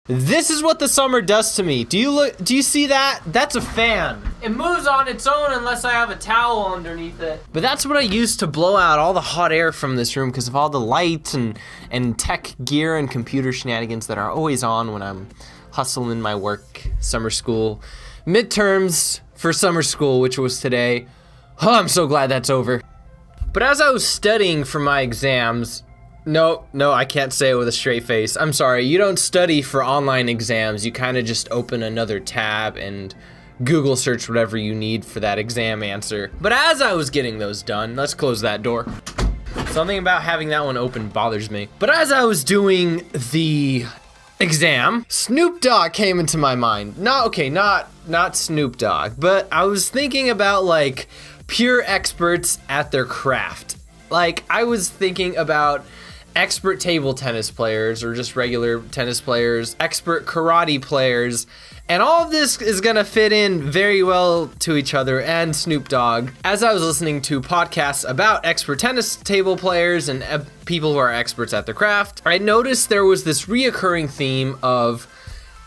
This is what the summer does to me. Do you see that? That's a fan. It moves on its own unless I have a towel underneath it. But that's what I use to blow out all the hot air from this room because of all the lights and tech gear and computer shenanigans that are always on when I'm hustling my work, summer school, midterms for summer school, which was today. Oh, I'm so glad that's over. But as I was studying for my exams, No, I can't say it with a straight face. I'm sorry, you don't study for online exams. You kind of just open another tab and Google search whatever you need for that exam answer. But as I was getting those done, let's close that door. Something about having that one open bothers me. But as I was doing the exam, Snoop Dogg came into my mind. Not Snoop Dogg, but I was thinking about like pure experts at their craft. Like I was thinking about expert table tennis players or just regular tennis players, expert karate players, and all of this is gonna fit in very well to each other and Snoop Dogg. As I was listening to podcasts about expert tennis table players and people who are experts at their craft, I noticed there was this reoccurring theme of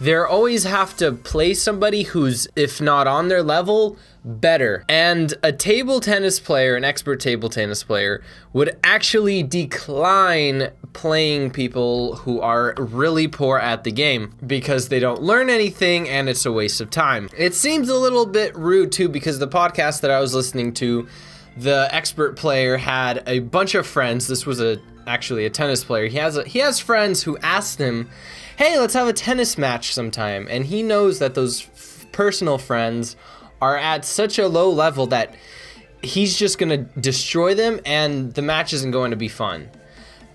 they always have to play somebody who's, if not on their level, better. And a table tennis player, an expert table tennis player, would actually decline playing people who are really poor at the game because they don't learn anything and it's a waste of time. It seems a little bit rude too because the podcast that I was listening to, the expert player had a bunch of friends. This was actually a tennis player. He has friends who asked him, hey, let's have a tennis match sometime. And he knows that those personal friends are at such a low level that he's just going to destroy them and the match isn't going to be fun.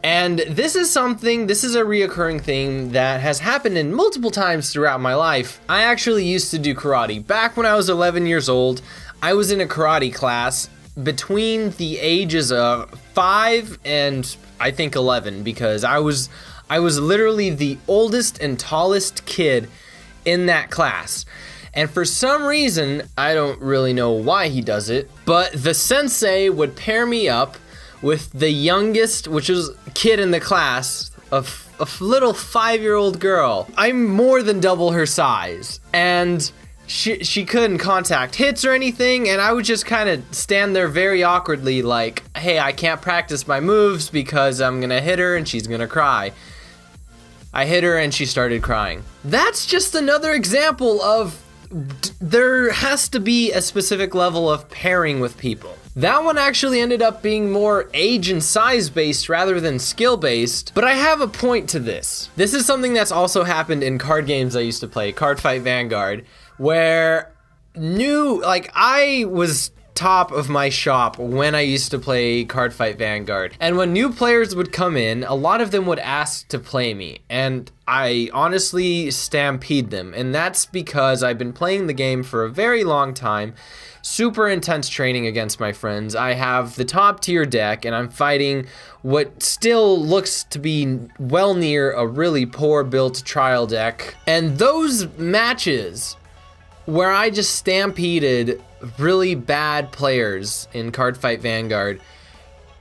And this is a reoccurring thing that has happened in multiple times throughout my life. I actually used to do karate. Back when I was 11 years old, I was in a karate class between the ages of 5 and I think 11 because I was literally the oldest and tallest kid in that class. And for some reason, I don't really know why he does it, but the sensei would pair me up with the youngest, which was kid in the class, a little 5-year-old girl. I'm more than double her size. And she couldn't contact hits or anything, and I would just kind of stand there very awkwardly like, hey, I can't practice my moves because I'm gonna hit her and she's gonna cry. I hit her and she started crying. That's just another example of there has to be a specific level of pairing with people. That one actually ended up being more age and size based rather than skill based, but I have a point to this. This is something that's also happened in card games I used to play, Card Fight Vanguard, where I was top of my shop when I used to play Card Fight Vanguard. And when new players would come in, a lot of them would ask to play me, and I honestly stampede them. And that's because I've been playing the game for a very long time, super intense training against my friends. I have the top tier deck, and I'm fighting what still looks to be well near a really poor built trial deck. And those matches where I just stampeded really bad players in Card Fight Vanguard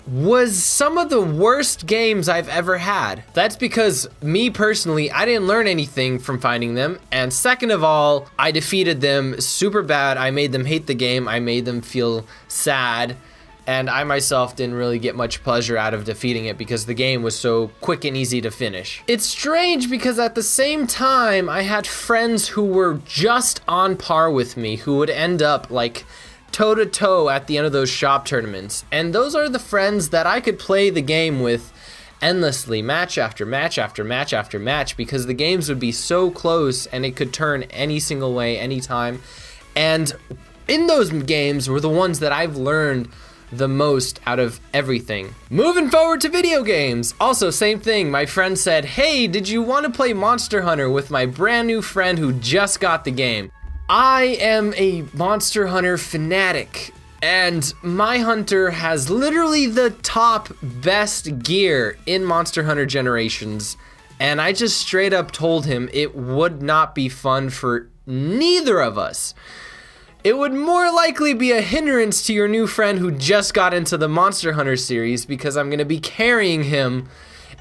was some of the worst games I've ever had. That's because me personally, I didn't learn anything from fighting them. And second of all, I defeated them super bad. I made them hate the game. I made them feel sad. And I myself didn't really get much pleasure out of defeating it because the game was so quick and easy to finish. It's strange because at the same time, I had friends who were just on par with me who would end up like toe-to-toe at the end of those shop tournaments. And those are the friends that I could play the game with endlessly, match after match after match after match, because the games would be so close and it could turn any single way, anytime. And in those games were the ones that I've learned the most out of everything. Moving forward to video games. Also, same thing. My friend said, hey, did you want to play Monster Hunter with my brand new friend who just got the game? I am a Monster Hunter fanatic, and my hunter has literally the top best gear in Monster Hunter Generations, and I just straight up told him it would not be fun for neither of us. It would more likely be a hindrance to your new friend who just got into the Monster Hunter series because I'm going to be carrying him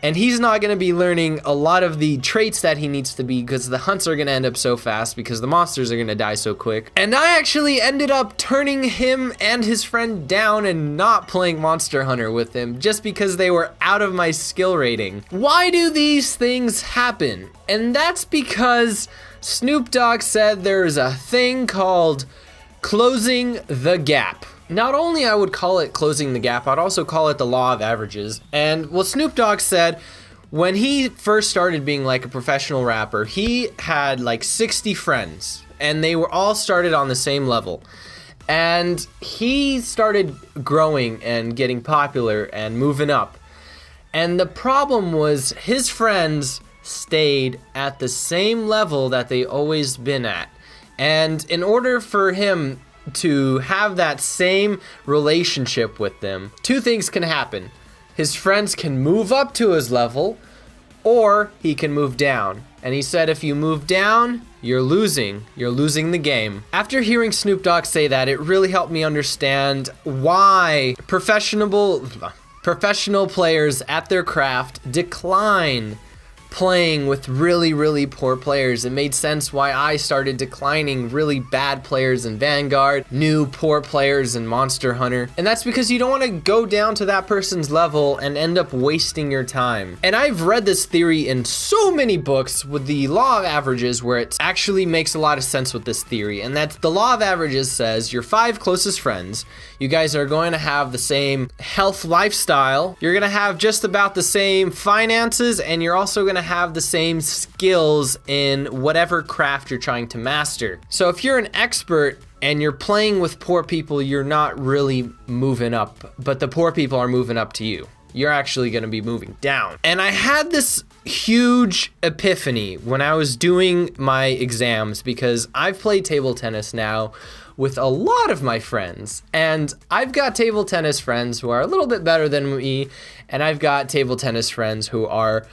and he's not going to be learning a lot of the traits that he needs to be because the hunts are going to end up so fast because the monsters are going to die so quick. And I actually ended up turning him and his friend down and not playing Monster Hunter with him just because they were out of my skill rating. Why do these things happen? And that's because Snoop Dogg said there's a thing called closing the gap. Not only I would call it closing the gap, I'd also call it the law of averages. And what Snoop Dogg said, when he first started being like a professional rapper, he had like 60 friends and they were all started on the same level. And he started growing and getting popular and moving up. And the problem was his friends stayed at the same level that they always been at. And in order for him to have that same relationship with them, two things can happen. His friends can move up to his level, or he can move down. And he said if you move down, you're losing. You're losing the game. After hearing Snoop Dogg say that, it really helped me understand why professional players at their craft decline playing with really, really poor players. It made sense why I started declining really bad players in Vanguard, new poor players in Monster Hunter. And that's because you don't want to go down to that person's level and end up wasting your time. And I've read this theory in so many books with the law of averages where it actually makes a lot of sense with this theory. And that's the law of averages says your 5 closest friends, you guys are going to have the same health lifestyle, you're going to have just about the same finances, and you're also going to have the same skills in whatever craft you're trying to master. So if you're an expert and you're playing with poor people, you're not really moving up, but the poor people are moving up to you. You're actually going to be moving down. And I had this huge epiphany when I was doing my exams because I've played table tennis now with a lot of my friends, and I've got table tennis friends who are a little bit better than me, and I've got table tennis friends who are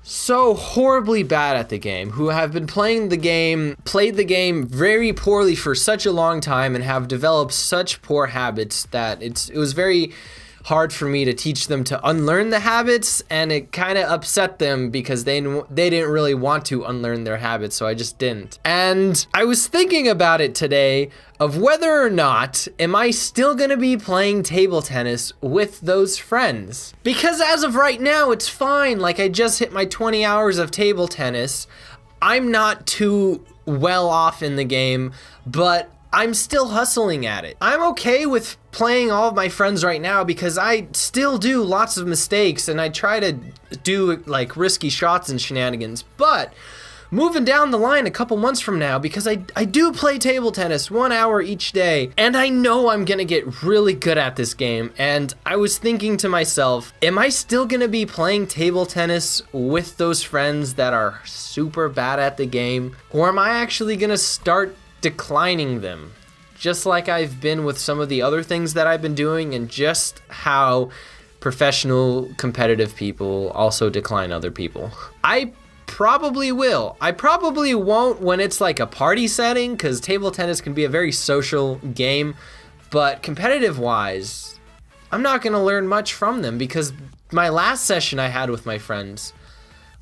so horribly bad at the game, who have been played the game very poorly for such a long time and have developed such poor habits that it was very hard for me to teach them to unlearn the habits, and it kind of upset them because they didn't really want to unlearn their habits, so I just didn't. And I was thinking about it today of whether or not am I still gonna be playing table tennis with those friends. Because as of right now, it's fine. Like, I just hit my 20 hours of table tennis. I'm not too well off in the game, but I'm still hustling at it. I'm okay with playing all of my friends right now because I still do lots of mistakes and I try to do like risky shots and shenanigans. But moving down the line a couple months from now, because I do play table tennis 1 hour each day, and I know I'm gonna get really good at this game. And I was thinking to myself, am I still gonna be playing table tennis with those friends that are super bad at the game? Or am I actually gonna start declining them, just like I've been with some of the other things that I've been doing, and just how professional competitive people also decline other people? I probably will. I probably won't when it's like a party setting, because table tennis can be a very social game, but competitive wise, I'm not going to learn much from them, because my last session I had with my friends,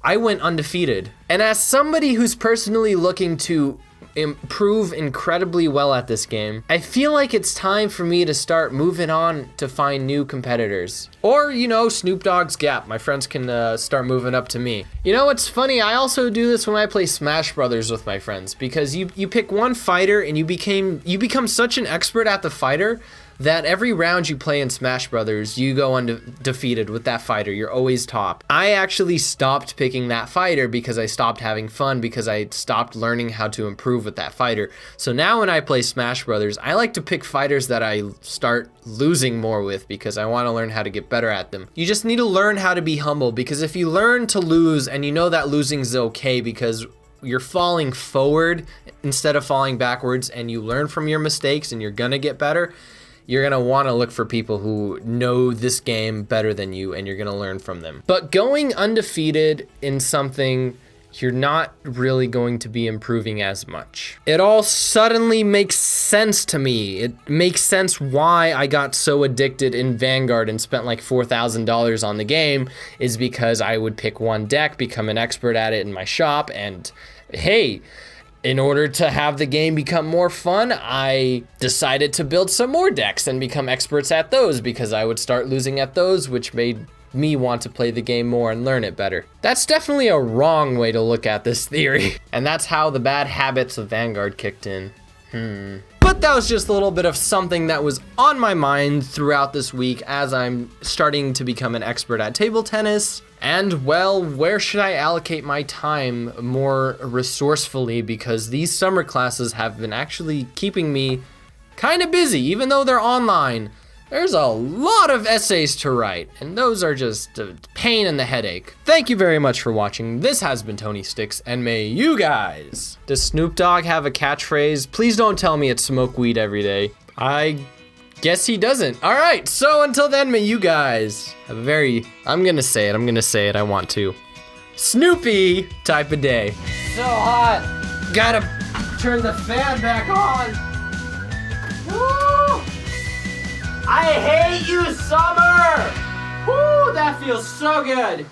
I went undefeated. And as somebody who's personally looking to improve incredibly well at this game, I feel like it's time for me to start moving on to find new competitors. Or, you know, Snoop Dogg's gap. My friends can start moving up to me. You know, it's funny, I also do this when I play Smash Brothers with my friends, because you pick one fighter and you become such an expert at the fighter that every round you play in Smash Brothers, you go undefeated with that fighter. You're always top. I actually stopped picking that fighter because I stopped having fun, because I stopped learning how to improve with that fighter. So now when I play Smash Brothers, I like to pick fighters that I start losing more with, because I want to learn how to get better at them. You just need to learn how to be humble, because if you learn to lose and you know that losing is okay because you're falling forward instead of falling backwards, and you learn from your mistakes and you're gonna get better, you're going to want to look for people who know this game better than you, and you're going to learn from them. But going undefeated in something you're not really going to be improving as much. It all suddenly makes sense to me. It makes sense why I got so addicted in Vanguard and spent like $4,000 on the game, is because I would pick one deck, become an expert at it in my shop, and hey, in order to have the game become more fun, I decided to build some more decks and become experts at those, because I would start losing at those, which made me want to play the game more and learn it better. That's definitely a wrong way to look at this theory. And that's how the bad habits of Vanguard kicked in. But that was just a little bit of something that was on my mind throughout this week as I'm starting to become an expert at table tennis. And well, where should I allocate my time more resourcefully? Because these summer classes have been actually keeping me kind of busy, even though they're online. There's a lot of essays to write, and those are just a pain in the headache. Thank you very much for watching. This has been Tony Sticks, and may you guys... Does Snoop Dogg have a catchphrase? Please don't tell me it's smoke weed every day. I guess he doesn't. All right, so until then, may you guys have a very... I'm gonna say it, I want to. Snoopy type of day. So hot. Gotta turn the fan back on. Woo! I hate you, summer! Woo, that feels so good.